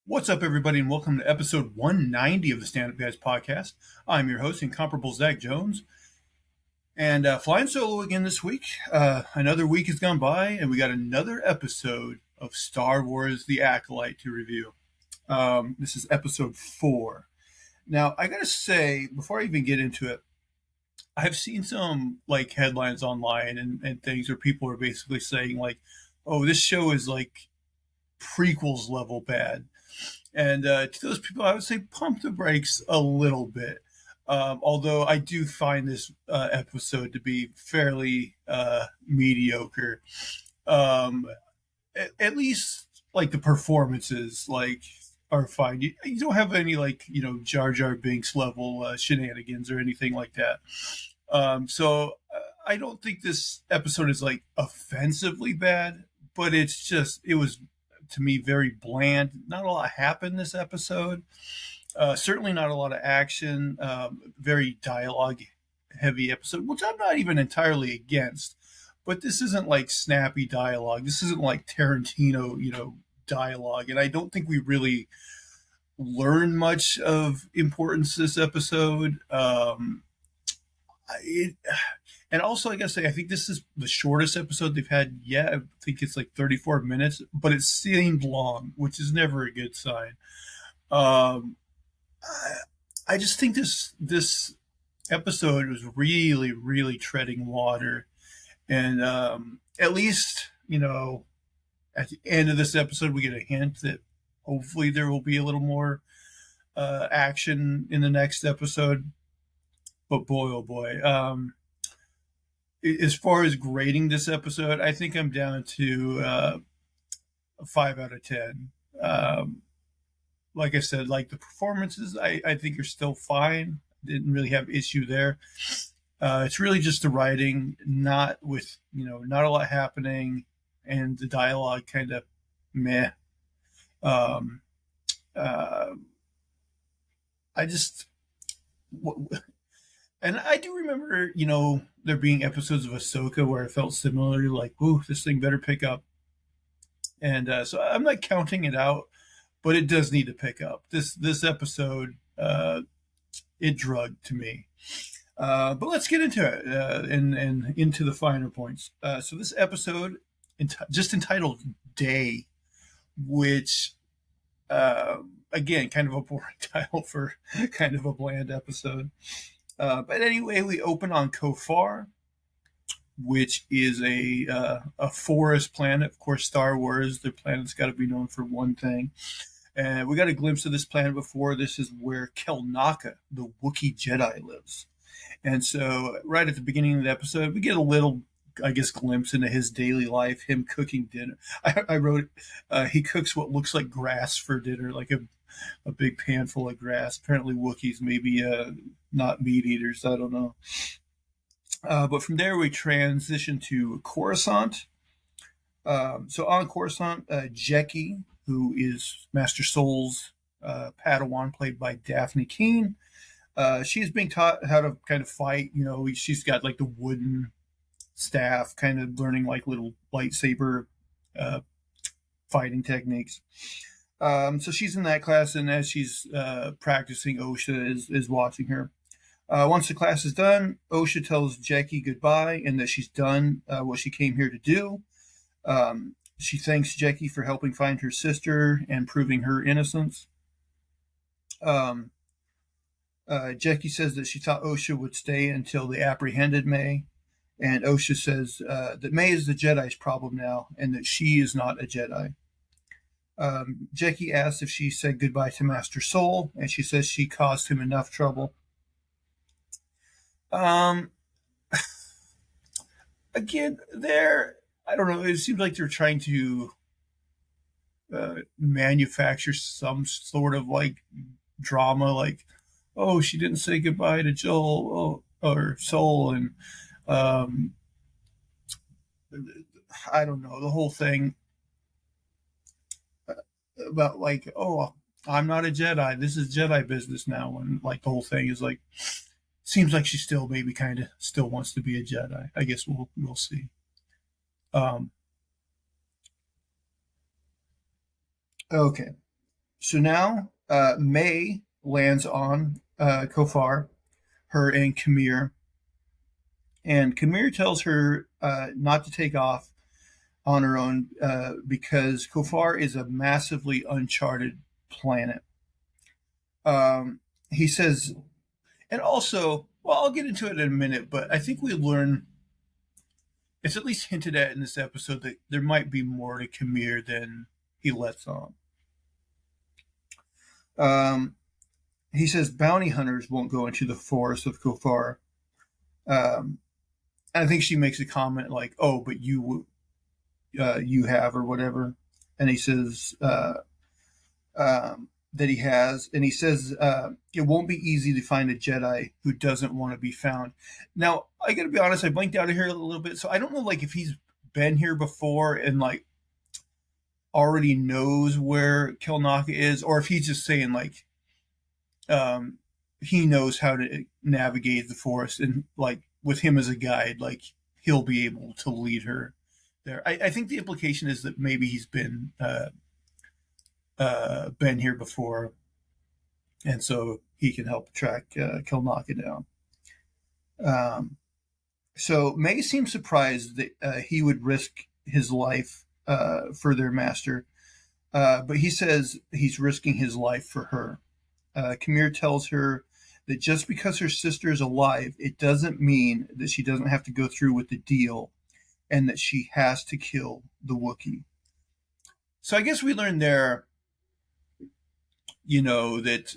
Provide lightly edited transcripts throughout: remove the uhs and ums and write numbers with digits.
What's up, everybody, and welcome to episode 190 of the Stand Up Guys podcast. I'm your host, incomparable Zach Jones, and flying solo again this week. Another week has gone by, and we got another episode of Star Wars: The Acolyte to review. This is episode 4. Now, I gotta say, before I even get into it, I've seen some headlines online and things where people are basically saying "Oh, this show is prequels level bad." And to those people, I would say pump the brakes a little bit. Although I do find this episode to be fairly mediocre. At least the performances are fine. You don't have any Jar Jar Binks level shenanigans or anything like that. So I don't think this episode is offensively bad, but it was to me very bland. Not a lot happened this episode. Certainly not a lot of action. Very dialogue heavy episode, which I'm not even entirely against. But this isn't snappy dialogue. This isn't Tarantino, dialogue. And I don't think we really learn much of importance this episode. And also, I gotta say, I think this is the shortest episode they've had yet. I think it's 34 minutes, but it seemed long, which is never a good sign. I just think this episode was really, really treading water. And at least, at the end of this episode, we get a hint that hopefully there will be a little more action in the next episode. But boy, oh boy. As far as grading this episode, I think I'm down to a 5 out of 10. Like I said, the performances, I think are still fine. Didn't really have issue there. It's really just the writing, not a lot happening, and the dialogue kind of meh. I just... And I do remember, there being episodes of Ahsoka where I felt similarly, ooh, this thing better pick up. And so I'm not counting it out, but it does need to pick up. This episode, it drugged to me. But let's get into it and into the finer points. So this episode, just entitled Day, which, again, kind of a boring title for kind of a bland episode. But anyway, we open on Kofar, which is a forest planet. Of course, Star Wars, their planet's got to be known for one thing. And we got a glimpse of this planet before. This is where Kelnaka, the Wookiee Jedi, lives. And so right at the beginning of the episode, we get a little, I guess, glimpse into his daily life, him cooking dinner. I wrote, he cooks what looks like grass for dinner, like a big pan full of grass. Apparently Wookiees maybe not meat eaters. I don't know. But from there we transition to Coruscant. So on Coruscant, Jecki, who is Master Soul's Padawan, played by Dafne Keen, she's being taught how to kind of fight. She's got the wooden staff, kind of learning little lightsaber fighting techniques. So she's in that class, and as she's practicing, Osha is watching her. Once the class is done, Osha tells Jecki goodbye and that she's done what she came here to do. She thanks Jecki for helping find her sister and proving her innocence. Jecki says that she thought Osha would stay until they apprehended May. And Osha says that May is the Jedi's problem now and that she is not a Jedi. Jecki asks if she said goodbye to Master Soul, and she says she caused him enough trouble. Again, I don't know, it seems like they're trying to manufacture some sort of drama, oh, she didn't say goodbye to Joel or Soul, and I don't know, the whole thing about oh, I'm not a Jedi, this is Jedi business now, and the whole thing is seems like she still maybe kind of still wants to be a Jedi. I guess we'll see. Okay. So now May lands on Kofar, her and Kamir, and Kamir tells her not to take off on her own because Kofar is a massively uncharted planet. He says, and also, well, I'll get into it in a minute, but I think we learn, it's at least hinted at in this episode, that there might be more to Kamir than he lets on. He says bounty hunters won't go into the forest of Kofar. I think she makes a comment like, "Oh, but you have," or whatever, and he says that he has, and he says it won't be easy to find a Jedi who doesn't want to be found. Now, I got to be honest, I blinked out of here a little bit, so I don't know, like, if he's been here before and like already knows where Kilnaka is, or if he's just saying like he knows how to navigate the forest, and like with him as a guide, like he'll be able to lead her there. I think the implication is that maybe he's been here before, and so he can help track Kilnaka down. So May seems surprised that he would risk his life for their master, but he says he's risking his life for her. Kamir tells her that just because her sister is alive, it doesn't mean that she doesn't have to go through with the deal, and that she has to kill the Wookiee. So I guess we learned there, that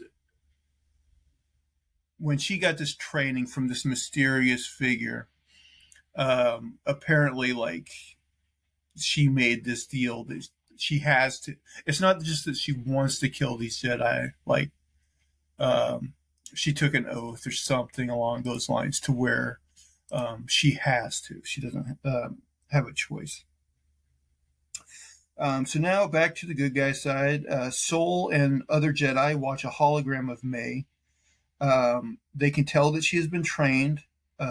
when she got this training from this mysterious figure, apparently, like, she made this deal that she has to. It's not just that she wants to kill these Jedi, like, she took an oath or something along those lines to where she has to. She doesn't have a choice. So now back to the good guy side. Sol and other Jedi watch a hologram of May. They can tell that she has been trained.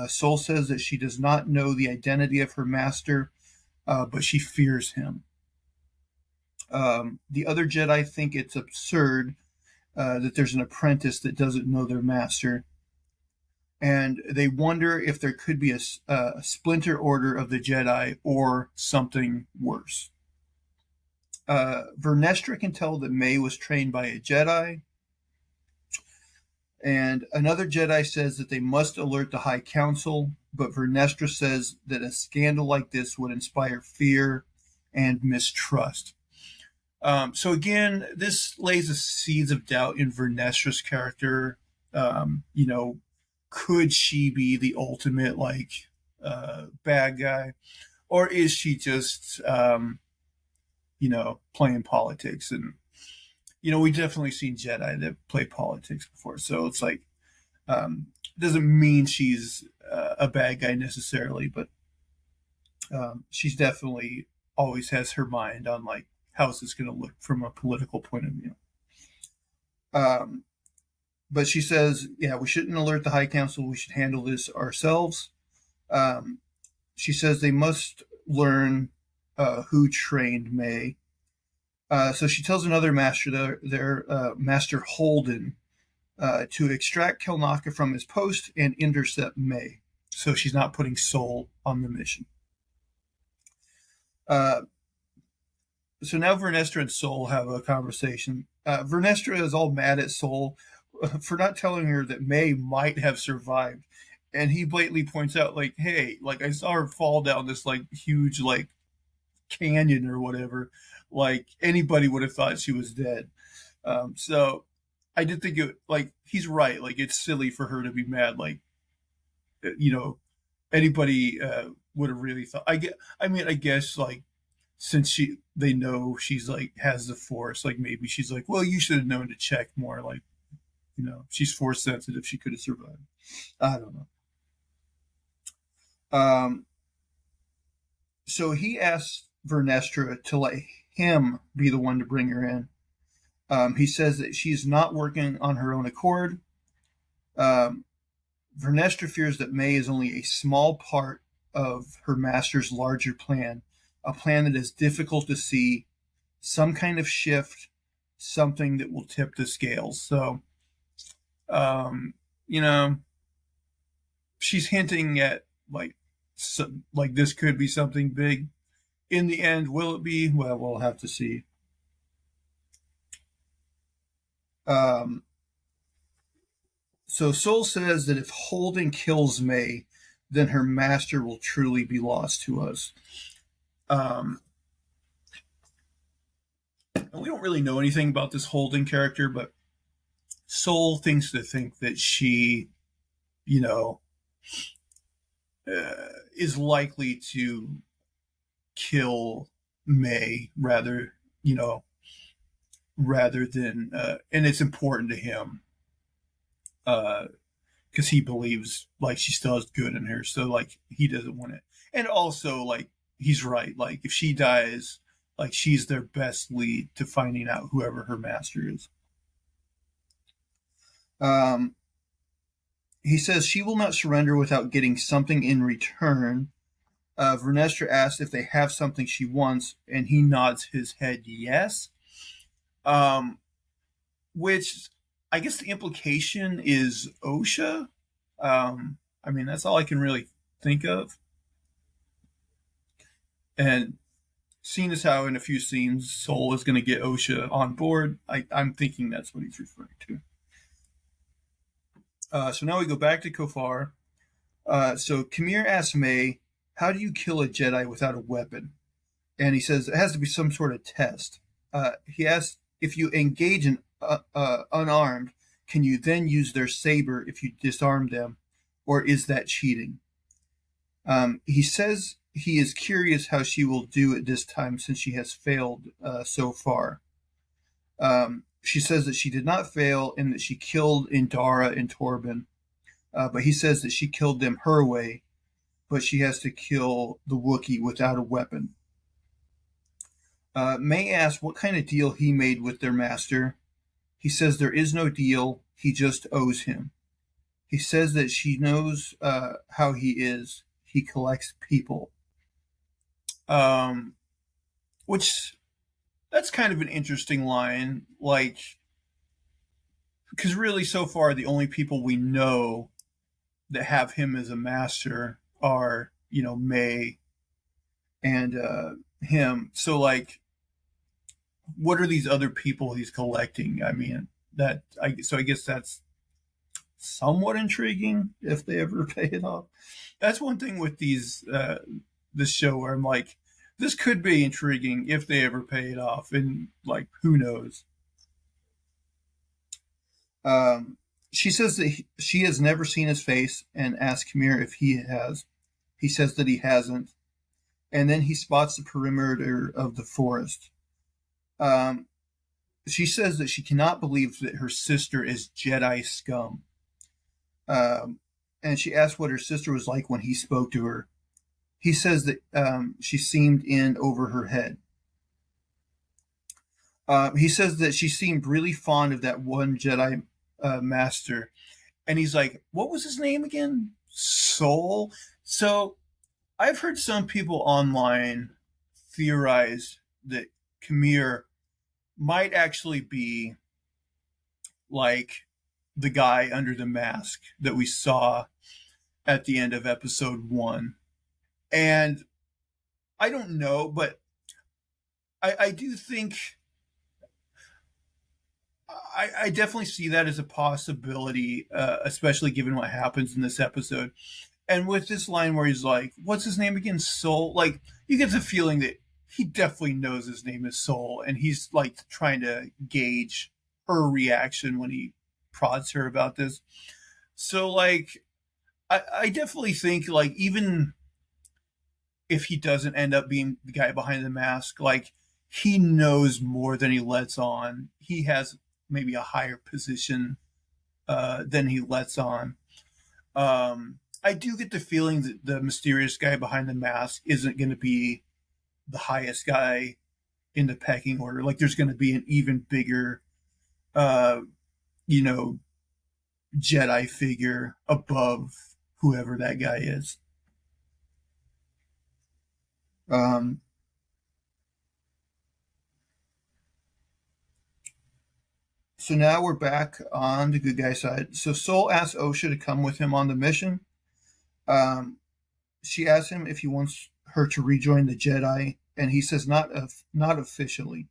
Sol says that she does not know the identity of her master, but she fears him. The other Jedi think it's absurd that there's an apprentice that doesn't know their master. And they wonder if there could be a splinter order of the Jedi or something worse. Vernestra can tell that May was trained by a Jedi. And another Jedi says that they must alert the High Council, but Vernestra says that a scandal like this would inspire fear and mistrust. So again, this lays the seeds of doubt in Vernestra's character. Could she be the ultimate, like, bad guy? Or is she just, playing politics? And, we've definitely seen Jedi that play politics before. So it's like, doesn't mean she's a bad guy necessarily, but she's definitely always has her mind on, like, how's this going to look from a political point of view. But she says, yeah, we shouldn't alert the High Council. We should handle this ourselves. She says they must learn who trained May. So she tells another master, their Master Holden, to extract Kilnaka from his post and intercept May. So she's not putting Sol on the mission. So now Vernestra and Sol have a conversation. Vernestra is all mad at Sol for not telling her that May might have survived. And he blatantly points out, like, hey, like, I saw her fall down this, like, huge, like, canyon or whatever. Like, anybody would have thought she was dead. So I did think it, like, he's right. Like, it's silly for her to be mad. Like, anybody would have really thought. I guess, like, since they know she's, like, has the Force, like, maybe she's like, well, you should have known to check more. Like, she's Force sensitive. She could have survived. I don't know. So he asks Vernestra to let him be the one to bring her in. He says that she's not working on her own accord. Vernestra fears that May is only a small part of her master's larger plan, a plan that is difficult to see, some kind of shift, something that will tip the scales. So, you know, she's hinting at like this could be something big. In the end, will it be? Well, we'll have to see. Um, so Soul says that if Holden kills May, then her master will truly be lost to us. Um, we don't really know anything about this Holden character, but Soul thinks to think that she, you know, is likely to kill May you know, rather than, and it's important to him because he believes like she still has good in her, so like he doesn't want it. And also, like he's right, like if she dies, like she's their best lead to finding out whoever her master is. Um, he says she will not surrender without getting something in return. Vernestra asks if they have something she wants, and he nods his head yes. Which I guess the implication is OSHA. I mean, that's all I can really think of. And seeing as how in a few scenes Soul is going to get OSHA on board, I'm thinking that's what he's referring to. So now we go back to Kofar. So Kamir asks May, how do you kill a Jedi without a weapon? And he says it has to be some sort of test. He asks if you engage an unarmed, can you then use their saber if you disarm them, or is that cheating? He says he is curious how she will do it this time since she has failed so far. She says that she did not fail and that she killed Indara and Torben, but he says that she killed them her way, but she has to kill the Wookiee without a weapon. May asks what kind of deal he made with their master. He says there is no deal, he just owes him. He says that she knows how he is. He collects people. Which, that's kind of an interesting line. Like, because really so far the only people we know that have him as a master are, you know, May and him. So, like, what are these other people he's collecting? I mean, I guess that's somewhat intriguing if they ever pay it off. That's one thing with this show where I'm like, this could be intriguing if they ever pay it off, and like, who knows? She says that she has never seen his face and asks Kamir if he has. He says that he hasn't, and then he spots the perimeter of the forest. She says that she cannot believe that her sister is Jedi scum. And she asks what her sister was like when he spoke to her. He says that she seemed in over her head. He says that she seemed really fond of that one Jedi master. And he's like, what was his name again? Soul? So I've heard some people online theorize that Kamir might actually be like the guy under the mask that we saw at the end of episode 1. And I don't know, but I do think I definitely see that as a possibility, especially given what happens in this episode. And with this line where he's like, what's his name again? Soul? Like, you get the feeling that he definitely knows his name is Soul, and he's like trying to gauge her reaction when he prods her about this. So, like, I definitely think, like, even if he doesn't end up being the guy behind the mask, like, he knows more than he lets on. He has maybe a higher position than he lets on. I do get the feeling that the mysterious guy behind the mask isn't going to be the highest guy in the pecking order. Like, there's going to be an even bigger, you know, Jedi figure above whoever that guy is. So now we're back on the good guy side. So Sol asks Osha to come with him on the mission. Um, she asks him if he wants her to rejoin the Jedi, and he says not officially.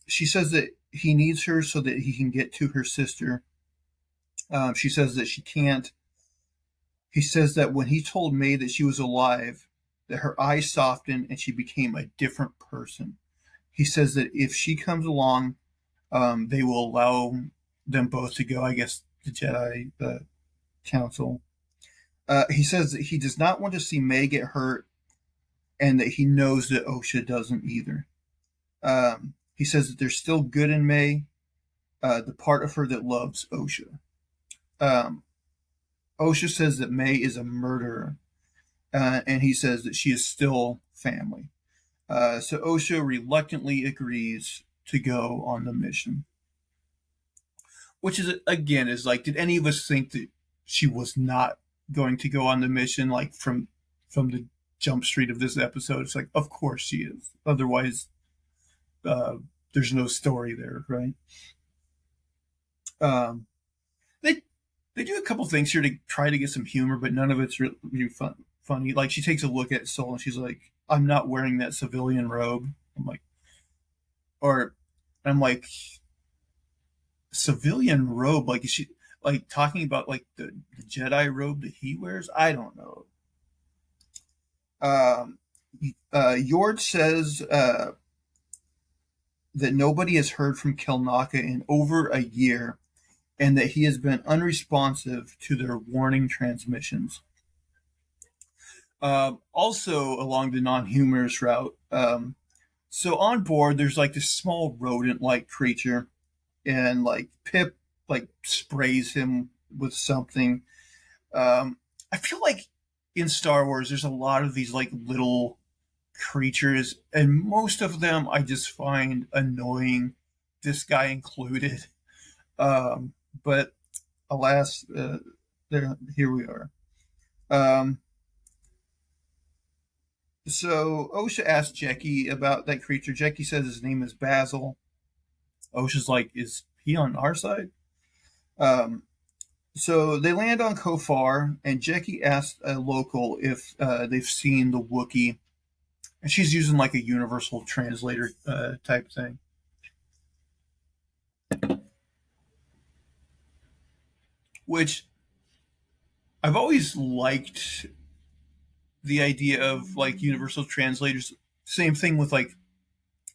She says that he needs her so that he can get to her sister. She says that she can't. He says that when he told May that she was alive, that her eyes softened and she became a different person. He says that if she comes along, they will allow them both to go. I guess the Jedi Council. He says that he does not want to see May get hurt, and that he knows that Osha doesn't either. He says that there's still good in May, the part of her that loves Osha. Osha says that May is a murderer, and he says that she is still family. So Osha reluctantly agrees to go on the mission. Which is, again, is like, did any of us think that she was not going to go on the mission, like from the jump street of this episode? It's like, of course she is. Otherwise, there's no story there, right? They do a couple things here to try to get some humor, but none of it's really funny. Like, she takes a look at Sol and she's like, I'm not wearing that civilian robe. I'm like, civilian robe? Like, is she like talking about like the Jedi robe that he wears? I don't know. Yord says that nobody has heard from Kelnaka in over a year, and that he has been unresponsive to their warning transmissions. Also, along the non-humorous route, so on board, there's like this small rodent-like creature, and like Pip like sprays him with something. I feel like in Star Wars, there's a lot of these like little creatures, and most of them I just find annoying, this guy included. But alas, here we are. So Osha asks Jecki about that creature. Jecki says his name is Basil. Osha's like, is he on our side? So they land on Kofar, and Jecki asks a local if they've seen the Wookiee. And she's using like a universal translator type thing. Which I've always liked the idea of like universal translators. Same thing with like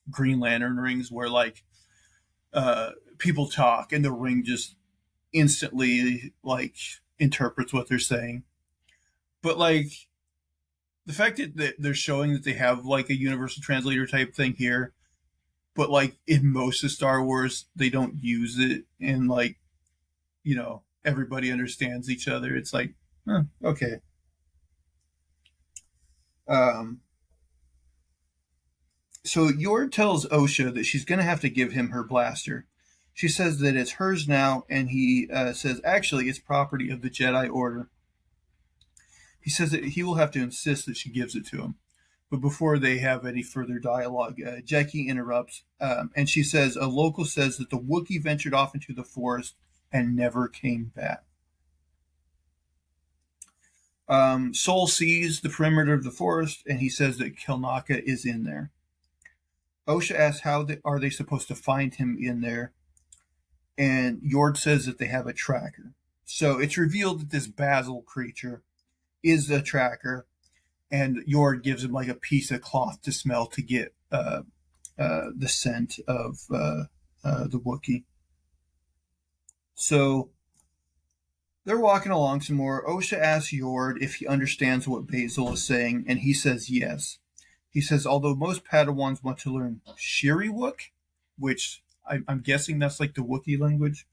Green Lantern rings, where like people talk and the ring just instantly like interprets what they're saying. But like the fact that they're showing that they have like a universal translator type thing here, but like in most of Star Wars they don't use it, and like, you know, everybody understands each other. It's like, okay. So Yord tells Osha that she's going to have to give him her blaster. She says that it's hers now, and he says, actually, it's property of the Jedi Order. He says that he will have to insist that she gives it to him. But before they have any further dialogue, Jecki interrupts, and she says, a local says that the Wookiee ventured off into the forest and never came back. Sol sees the perimeter of the forest, and he says that Kelnaka is in there. Osha asks how are they supposed to find him in there, and Yord says that they have a tracker. So it's revealed that this Basil creature is a tracker, and Yord gives him like a piece of cloth to smell to get the scent of the Wookiee. So they're walking along some more. Osha asks Yord if he understands what Basil is saying, and he says yes. He says, although most Padawans want to learn Shiriwook, which I'm guessing that's like the Wookiee language,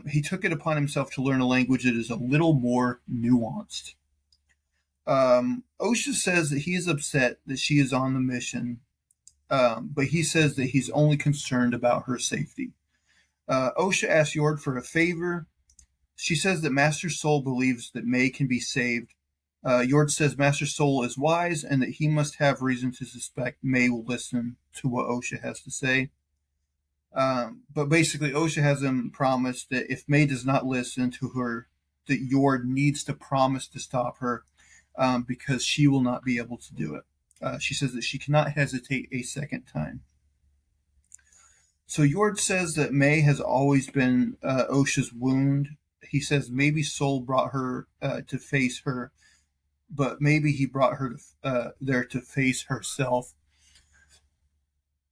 he took it upon himself to learn a language that is a little more nuanced. Osha says that he is upset that she is on the mission, but he says that he's only concerned about her safety. Osha asks Yord for a favor. She says that Master Sol believes that May can be saved. Yord says Master Sol is wise and that he must have reason to suspect May will listen to what Osha has to say. But basically, OSHA has him promise that if May does not listen to her, that Yord needs to promise to stop her, because she will not be able to do it. She says that she cannot hesitate a second time. So Yord says that May has always been OSHA's wound. He says maybe Sol brought her to face her, but maybe he brought her there to face herself.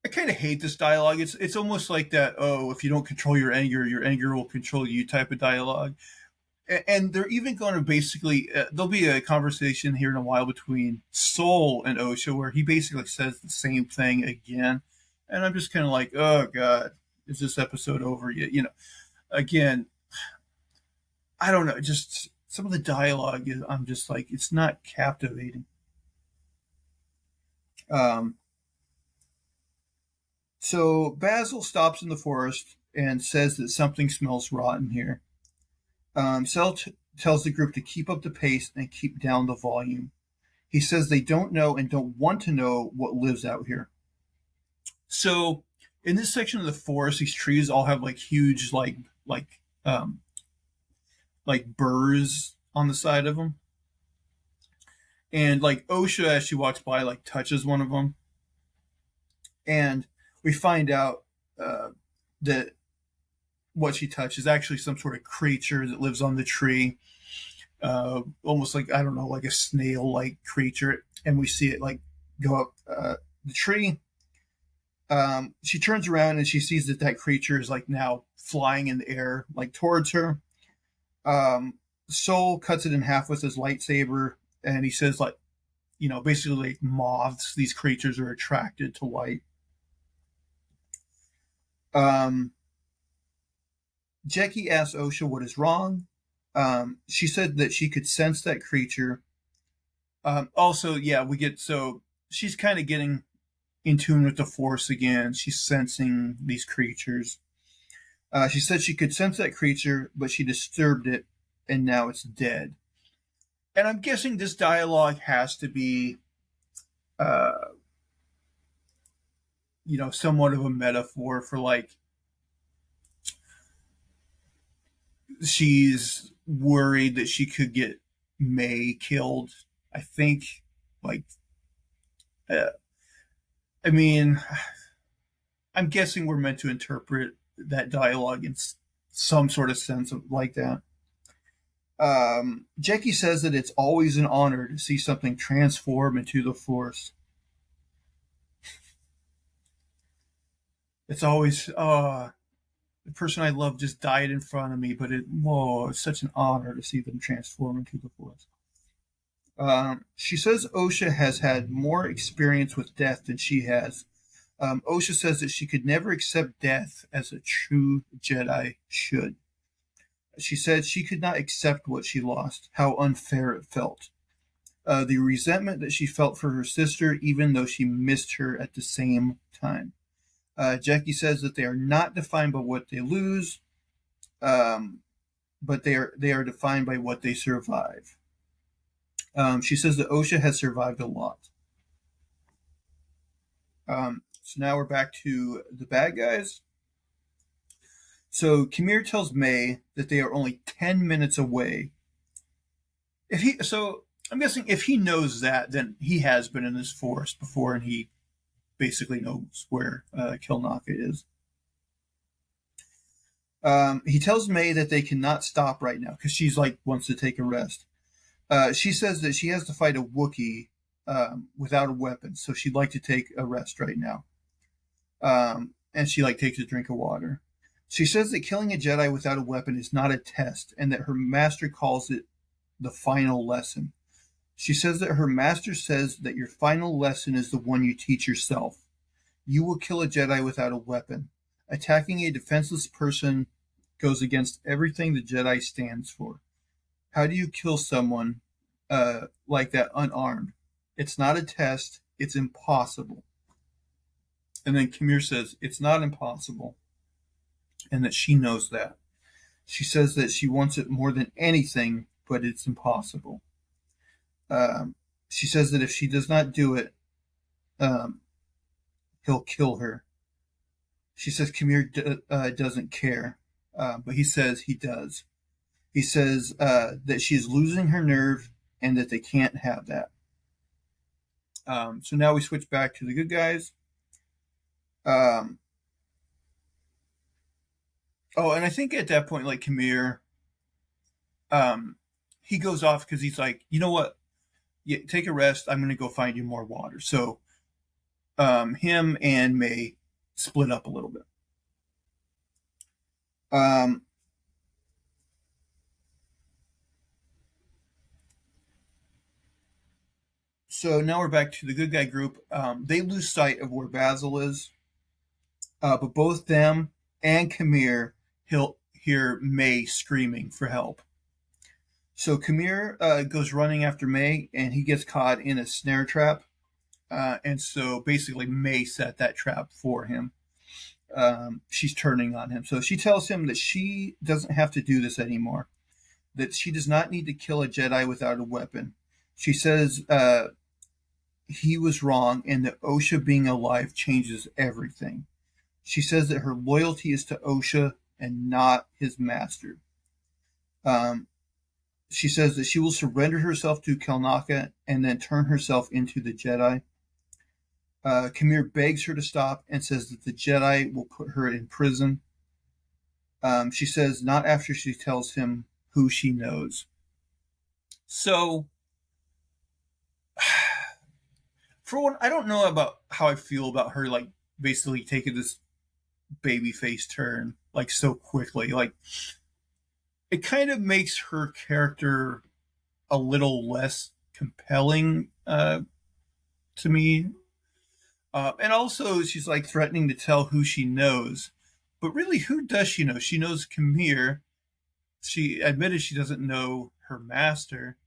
I kind of hate this dialogue. It's almost like that. Oh, if you don't control your anger will control you type of dialogue. And they're even going to basically there'll be a conversation here in a while between Sol and OSHA where he basically says the same thing again, and I'm just kind of like, oh god, is this episode over yet? Again, I don't know. Just some of the dialogue is, I'm just like, it's not captivating. So Basil stops in the forest and says that something smells rotten here. Sel tells the group to keep up the pace and keep down the volume. He says they don't know and don't want to know what lives out here. So in this section of the forest, these trees all have like huge like burrs on the side of them. And like OSHA, as she walks by, like touches one of them. And we find out that what she touched is actually some sort of creature that lives on the tree, almost like, I don't know, like a snail-like creature. And we see it like go up the tree. She turns around and she sees that creature is like now flying in the air, like towards her. Sol cuts it in half with his lightsaber, and he says, like, basically like moths, these creatures are attracted to light. Jackie asks OSHA what is wrong. She said that she could sense that creature. Also, yeah, so she's kind of getting in tune with the Force again. She's sensing these creatures. She said she could sense that creature, but she disturbed it, and now it's dead. And I'm guessing this dialogue has to be, somewhat of a metaphor for like, she's worried that she could get May killed. I think, like, I mean, I'm guessing we're meant to interpret that dialogue in some sort of sense of like that. Jackie says that it's always an honor to see something transform into the Force. It's always, the person I love just died in front of me, but it's such an honor to see them transform into the Force. She says OSHA has had more experience with death than she has. OSHA says that she could never accept death as a true Jedi should. She said she could not accept what she lost, how unfair it felt. The resentment that she felt for her sister, even though she missed her at the same time. Jackie says that they are not defined by what they lose, but they are defined by what they survive. She says that OSHA has survived a lot. So now we're back to the bad guys. So Kimir tells May that they are only 10 minutes away. So I'm guessing if he knows that, then he has been in this forest before, and he basically knows where Kilnaka is. He tells May that they cannot stop right now because she's like wants to take a rest. She says that she has to fight a Wookiee without a weapon, so she'd like to take a rest right now. And she like takes a drink of water. She says that killing a Jedi without a weapon is not a test, and that her master calls it the final lesson. She says that her master says that your final lesson is the one you teach yourself. You will kill a Jedi without a weapon. Attacking a defenseless person goes against everything the Jedi stands for. How do you kill someone like that unarmed? It's not a test. It's impossible. And then Kimir says it's not impossible, and that she knows that. She says that she wants it more than anything, but it's impossible. She says that if she does not do it, he'll kill her. She says Kamir doesn't care, but he says he does. He says that she's losing her nerve and that they can't have that. So now we switch back to the good guys. Um, and I think at that point, like Kamir, he goes off because he's like, you know what? Yeah, take a rest. I'm going to go find you more water. So him and May split up a little bit. So now we're back to the good guy group. They lose sight of where Basil is, but both them and Kamir hear May screaming for help. So Kamir goes running after May, and he gets caught in a snare trap. And so basically, May set that trap for him. She's turning on him. So she tells him that she doesn't have to do this anymore, that she does not need to kill a Jedi without a weapon. She says he was wrong and that Osha being alive changes everything. She says that her loyalty is to Osha and not his master. She says that she will surrender herself to Kelnaka and then turn herself into the Jedi. Kamir begs her to stop and says that the Jedi will put her in prison. She says not after she tells him who she knows. So, for one, I don't know about how I feel about her, like, basically taking this babyface turn, like, so quickly. Like, it kind of makes her character a little less compelling to me. And also, she's like threatening to tell who she knows. But really, who does she know? She knows Kamir. She admitted she doesn't know her master.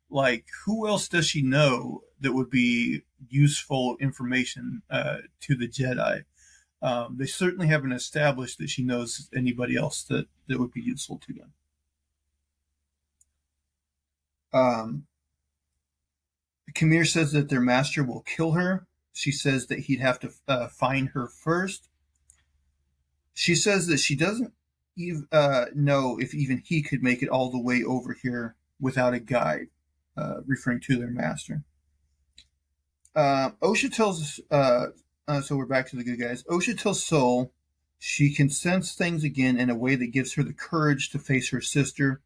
Like, who else does she know that would be useful information to the Jedi? They certainly haven't established that she knows anybody else that would be useful to them. Kamir says that their master will kill her. She says that he'd have to find her first. She says that she doesn't even know if even he could make it all the way over here without a guide, referring to their master. Osha tells so we're back to the good guys. Osha tells Sol she can sense things again in a way that gives her the courage to face her sister.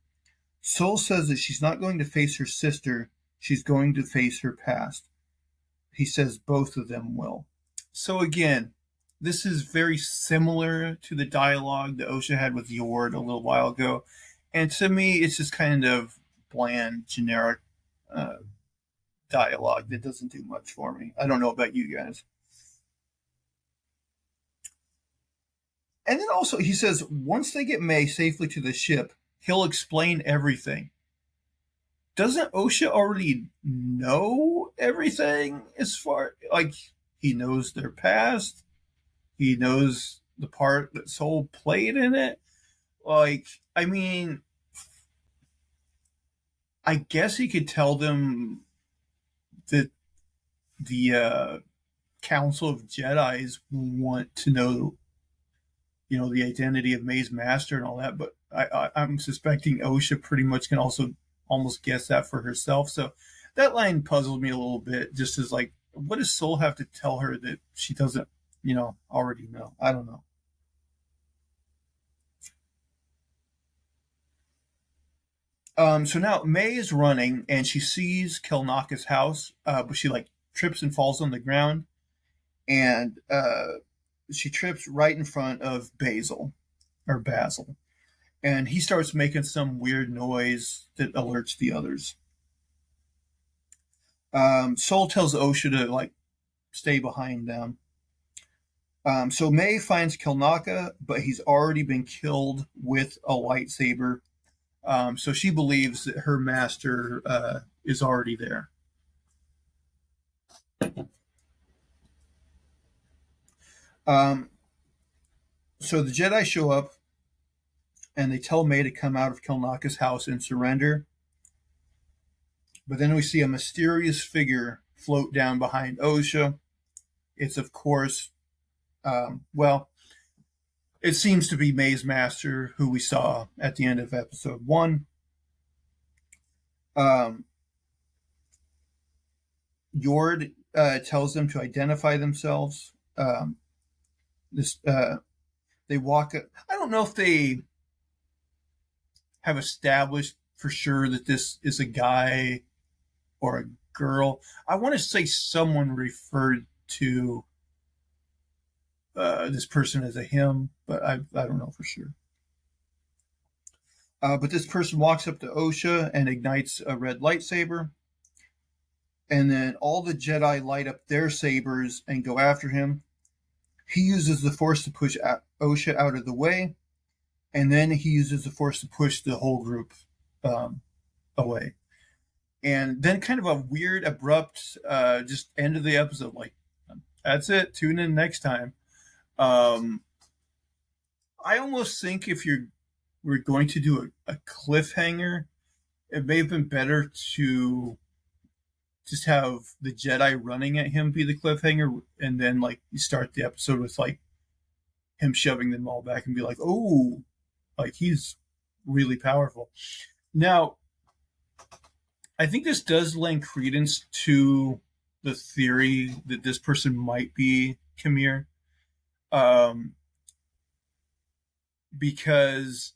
Sol says that she's not going to face her sister, she's going to face her past. He says both of them will. So again, this is very similar to the dialogue that Osha had with Yord a little while ago. And to me, it's just kind of bland, generic dialogue that doesn't do much for me. I don't know about you guys. And then also, he says, once they get May safely to the ship, he'll explain everything. Doesn't Osha already know everything as far, like, he knows their past? He knows the part that Sol played in it? Like, I mean, I guess he could tell them that the Council of Jedis want to know, the identity of May's master and all that, but I'm suspecting Osha pretty much can also almost guess that for herself. So that line puzzled me a little bit, just as like, what does Sol have to tell her that she doesn't, already know? I don't know. So now May is running and she sees Kelnaka's house, but she like trips and falls on the ground, and she trips right in front of Basil, and he starts making some weird noise that alerts the others. Sol tells Osha to like stay behind them. So May finds Kelnaka, but he's already been killed with a lightsaber. So she believes that her master is already there. So the Jedi show up and they tell May to come out of Kelnaka's house and surrender. But then we see a mysterious figure float down behind Osha. It's, of course, it seems to be May's master, who we saw at the end of episode 1. Um, Yord tells them to identify themselves. This They walk. I don't know if they have established for sure that this is a guy or a girl. I want to say someone referred to this person as a him, but I don't know for sure. But this person walks up to Osha and ignites a red lightsaber. And then all the Jedi light up their sabers and go after him. He uses the Force to push Osha out of the way. And then he uses the Force to push the whole group away. And then kind of a weird, abrupt, just end of the episode. Like, that's it. Tune in next time. I almost think if we're going to do a cliffhanger, it may have been better to just have the Jedi running at him be the cliffhanger, and then like you start the episode with like him shoving them all back and be like, oh, like he's really powerful. Now, I think this does lend credence to the theory that this person might be Khmer, because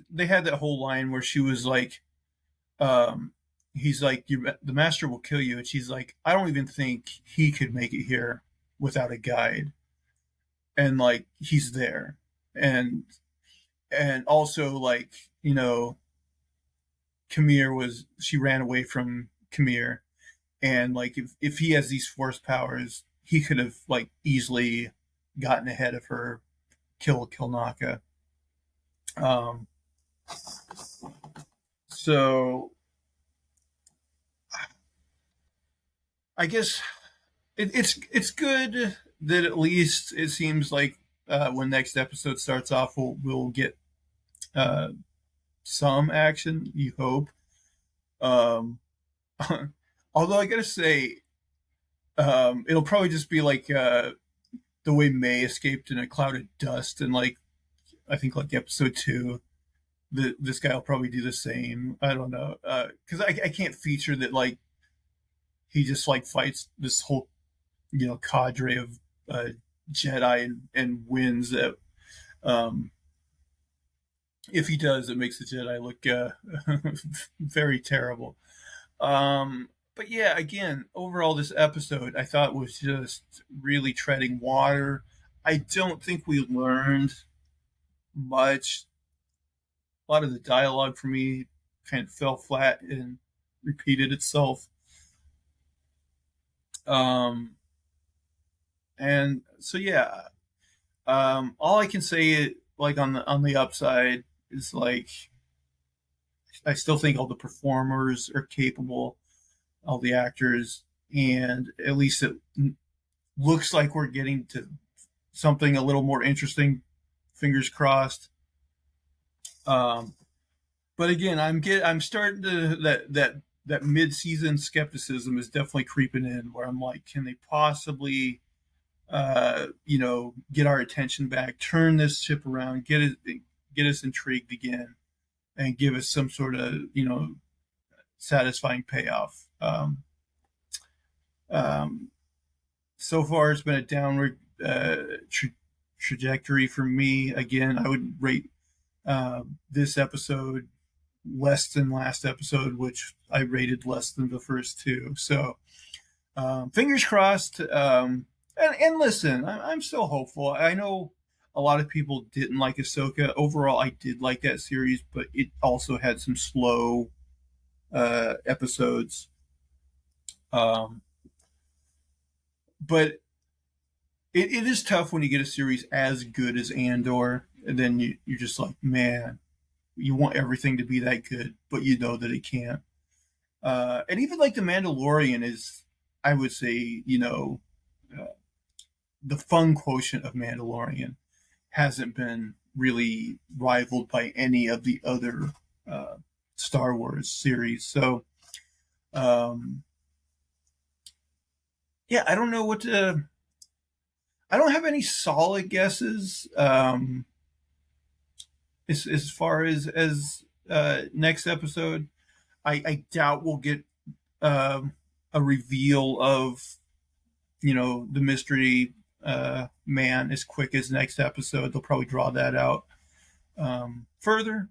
they had that whole line where she was like, he's like, the master will kill you. And she's like, I don't even think he could make it here without a guide. And like, he's there. And also like, you know, she ran away from Khmer. And like, if he has these Force powers, he could have like easily gotten ahead of her, kill Kilnaka. So I guess it's good that at least it seems like when next episode starts off, we'll get some action. You hope. Although I gotta say, it'll probably just be like the way May escaped in a cloud of dust, and like I think like episode 2. This guy will probably do the same. I don't know, because I can't feature that like he just like fights this whole cadre of Jedi and wins. That if he does, it makes the Jedi look very terrible. But yeah, again, overall, this episode I thought was just really treading water. I don't think we learned much. A lot of the dialogue for me kind of fell flat and repeated itself. And so yeah, all I can say, like on the upside, is like I still think all the performers are capable, all the actors, and at least it looks like we're getting to something a little more interesting. Fingers crossed. But again, I'm starting to that mid-season skepticism is definitely creeping in, where I'm like, can they possibly get our attention back, turn this ship around, get us intrigued again, and give us some sort of satisfying payoff. So far, it's been a downward trajectory for me. Again, I would rate this episode less than last episode, which I rated less than the first 2. So fingers crossed. And listen, I'm still hopeful. I know a lot of people didn't like Ahsoka. Overall, I did like that series, but it also had some slow episodes. But it is tough when you get a series as good as Andor, and then you're just like, man, you want everything to be that good, but you know that it can't. And even like The Mandalorian is, I would say, the fun quotient of Mandalorian hasn't been really rivaled by any of the other Star Wars series. So, yeah, I don't know what to. I don't have any solid guesses as far as next episode. I doubt we'll get a reveal of the mystery man as quick as next episode. They'll probably draw that out further.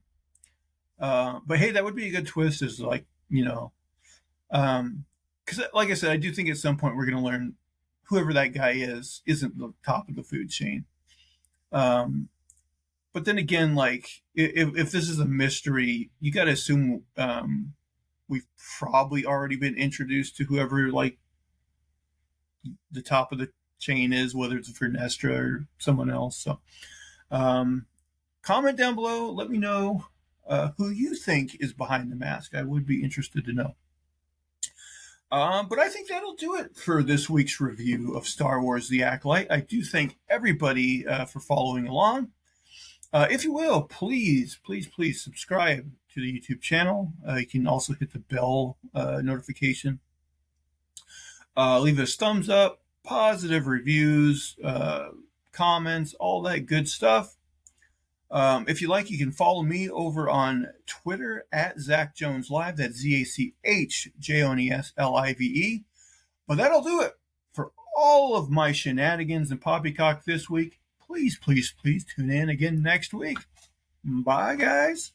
But hey, that would be a good twist. Is like because like I said, I do think at some point we're going to learn whoever that guy isn't the top of the food chain. But then again, like if this is a mystery, you got to assume we've probably already been introduced to whoever like the top of the chain is, whether it's Vernestra or someone else. So comment down below. Let me know who you think is behind the mask. I would be interested to know. But I think that'll do it for this week's review of Star Wars The Acolyte. I do thank everybody for following along. If you will, please subscribe to the YouTube channel. You can also hit the bell notification. Leave us thumbs up, positive reviews, comments, all that good stuff. If you like, you can follow me over on Twitter at Zach Jones Live. That's ZachJonesLive. But that'll do it for all of my shenanigans and poppycock this week. Please tune in again next week. Bye, guys.